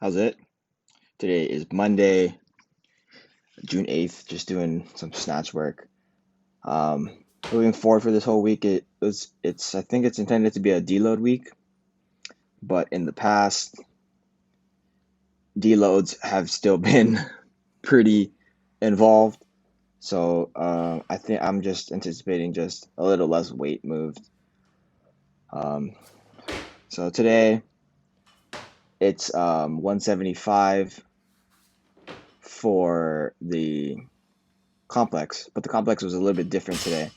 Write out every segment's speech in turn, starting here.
How's it? Today is Monday, June 8th, just doing some snatch work. Um, Moving forward for this whole week, I think it's intended to be a deload week, but in the past, deloads have still been pretty involved. So I think I'm just anticipating just a little less weight moved. Um, so today it's 175 for the complex, but the complex was a little bit different today.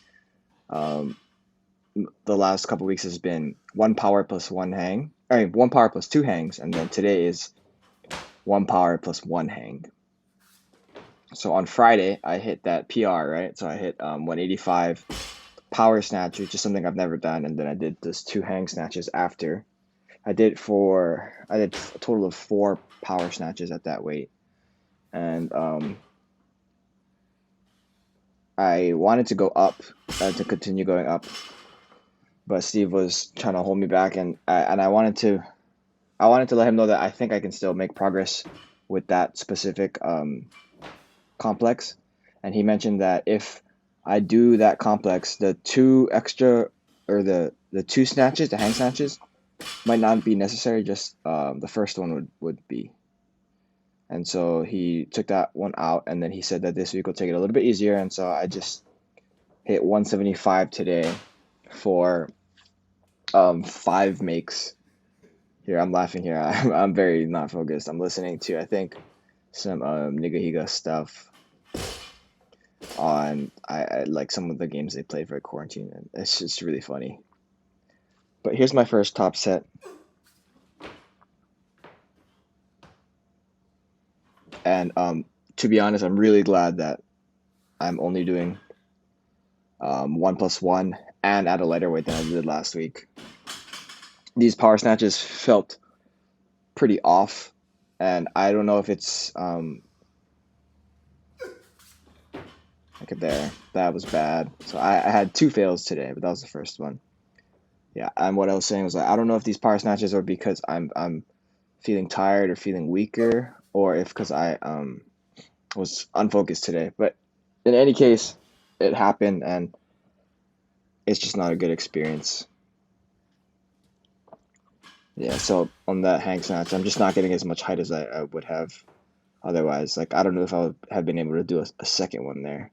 Um, the last couple weeks has been one power plus one hang. I mean, one power plus two hangs, and then today is one power plus one hang. So on Friday, I hit that PR, right? So I hit 185 power snatch, which is something I've never done, and then I did this two hang snatches after. I did a total of 4 power snatches at that weight, and I wanted to go up, to continue going up, but Steve was trying to hold me back, and I wanted to let him know that I think I can still make progress with that specific complex. And he mentioned that if I do that complex, the two extra or the two snatches, the hang snatches, might not be necessary. Just the first one would be. And so he took that one out, and then he said that this week will take it a little bit easier. And so I just hit 175 today for 5 makes. Here, I'm laughing here. I'm very not focused. I'm listening to, I think, some Nigahiga stuff on I like some of the games they played for quarantine, and it's just really funny. But here's my first top set. And to be honest, I'm really glad that I'm only doing 1+1 and at a lighter weight than I did last week. These power snatches felt pretty off, and I don't know if it's look at there. That was bad. So I had 2 fails today, but that was the first one. Yeah, and what I was saying was like I don't know if these power snatches are because I'm feeling tired or feeling weaker, or if because I was unfocused today. But in any case, it happened, and it's just not a good experience. Yeah, so on that hang snatch, I'm just not getting as much height as I would have otherwise. Like I don't know if I would have been able to do a second one there.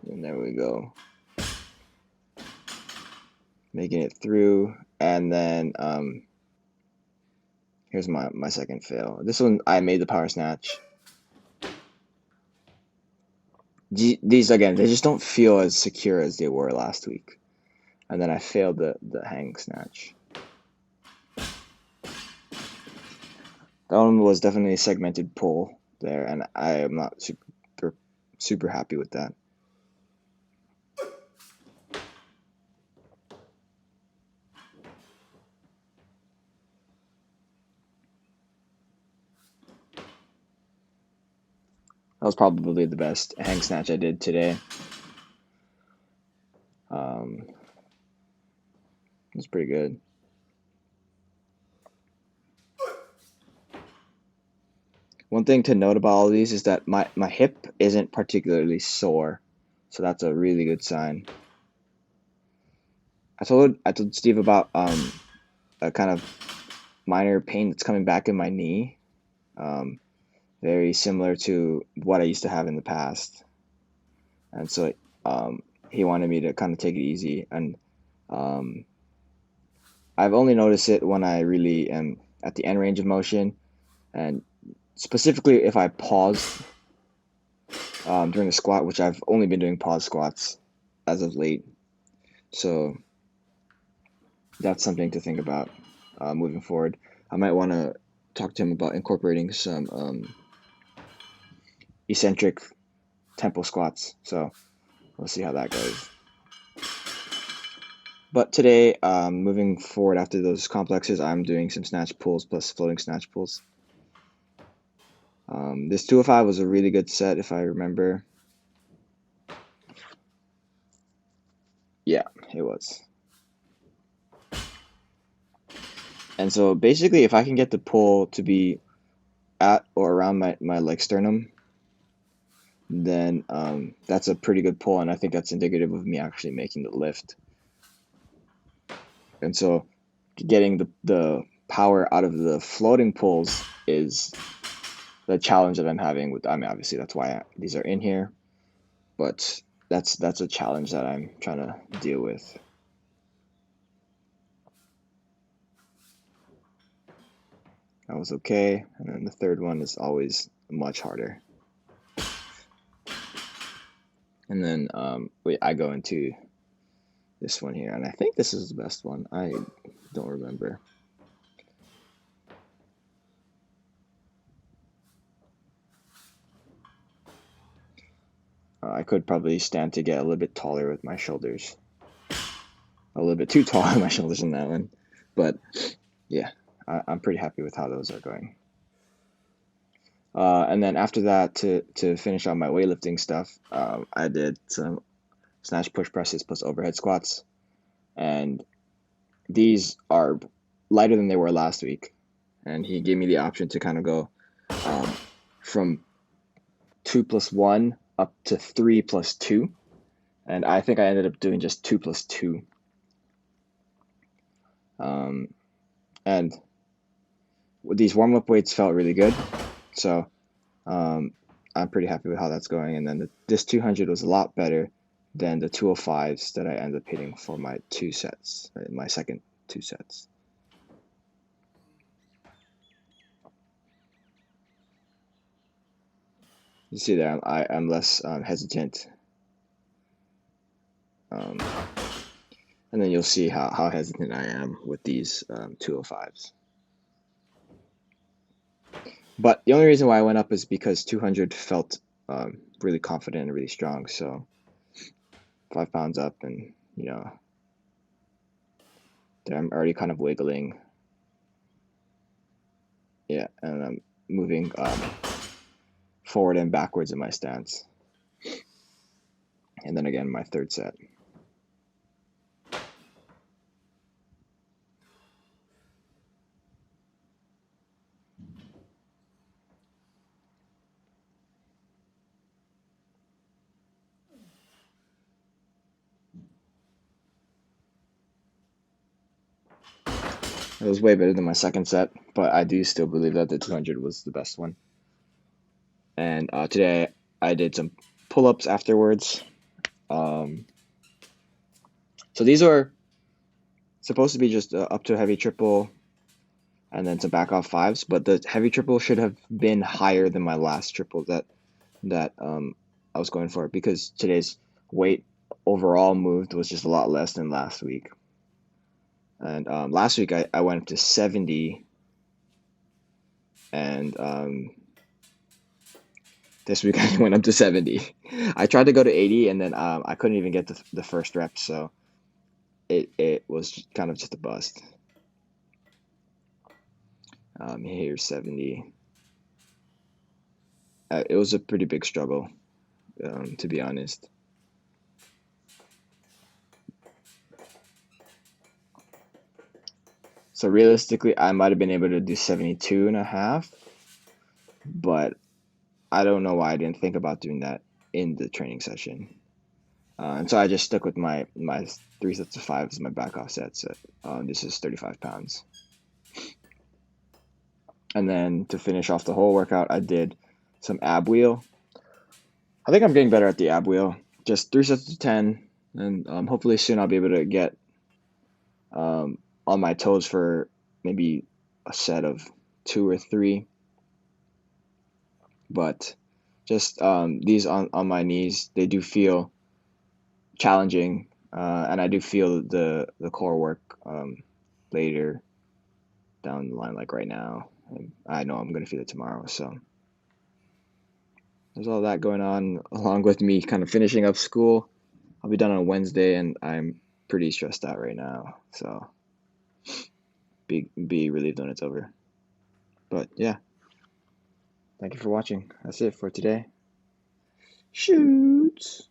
And there we go. Making it through, and then here's my second fail. This one I made the power snatch. These again, they just don't feel as secure as they were last week. And then I failed the hang snatch. That one was definitely a segmented pull there, and I am not super happy with that. That was probably the best hang snatch I did today. It was pretty good. One thing to note about all of these is that my hip isn't particularly sore, so that's a really good sign. I told Steve about a kind of minor pain that's coming back in my knee, very similar to what I used to have in the past, and so he wanted me to kind of take it easy. And I've only noticed it when I really am at the end range of motion, and specifically if I pause during a squat, which I've only been doing pause squats as of late. So that's something to think about moving forward. I might want to talk to him about incorporating some eccentric tempo squats. So we'll see how that goes. But today, moving forward after those complexes, I'm doing some snatch pulls plus floating snatch pulls. This 205 was a really good set if I remember. Yeah, it was. And so basically, if I can get the pull to be at or around my like sternum, then that's a pretty good pull, and I think that's indicative of me actually making the lift. And so getting the power out of the floating pulls is the challenge that I'm having with, I mean, obviously that's why these are in here, but that's a challenge that I'm trying to deal with. That was okay, and then the third one is always much harder. And then I go into this one here, and I think this is the best one. I don't remember. I could probably stand to get a little bit taller with my shoulders. A little bit too tall on my shoulders in that one. But yeah, I'm pretty happy with how those are going. And then after that, to finish on my weightlifting stuff, I did some snatch, push presses plus overhead squats. And these are lighter than they were last week. And he gave me the option to kind of go from 2 plus 1 up to 3 plus 2. And I think I ended up doing just 2 plus 2. And these warm-up weights felt really good. So I'm pretty happy with how that's going. And then this 200 was a lot better than the 205s that I ended up hitting for my 2 sets, right, my second 2 sets. You see there, I'm less hesitant. And then you'll see how hesitant I am with these 205s. But the only reason why I went up is because 200 felt really confident and really strong. So 5 pounds up, and there I'm already kind of wiggling. Yeah, and I'm moving forward and backwards in my stance. And then again, my third set. It was way better than my second set, but I do still believe that the 200 was the best one. And today I did some pull-ups afterwards. So these are supposed to be just up to heavy triple and then some back off fives, but the heavy triple should have been higher than my last triple that I was going for, because today's weight overall moved was just a lot less than last week. And last week I went up to 70, and this week I went up to 70. I tried to go to 80, and then I couldn't even get the first rep, so it was kind of just a bust. Here's 70. It was a pretty big struggle, to be honest. So realistically, I might have been able to do 72 and a half, but I don't know why I didn't think about doing that in the training session. And so I just stuck with my 3 sets of 5 as my back off sets. This is 35 pounds. And then to finish off the whole workout, I did some ab wheel. I think I'm getting better at the ab wheel. Just 3 sets of 10, and hopefully soon I'll be able to get on my toes for maybe a set of 2 or 3. But just these on my knees, they do feel challenging, and I do feel the core work later down the line, like right now. And I know I'm going to feel it tomorrow. So there's all that going on, along with me kind of finishing up school. I'll be done on Wednesday, and I'm pretty stressed out right now. So be relieved when it's over. But yeah. Thank you for watching. That's it for today. Shoot.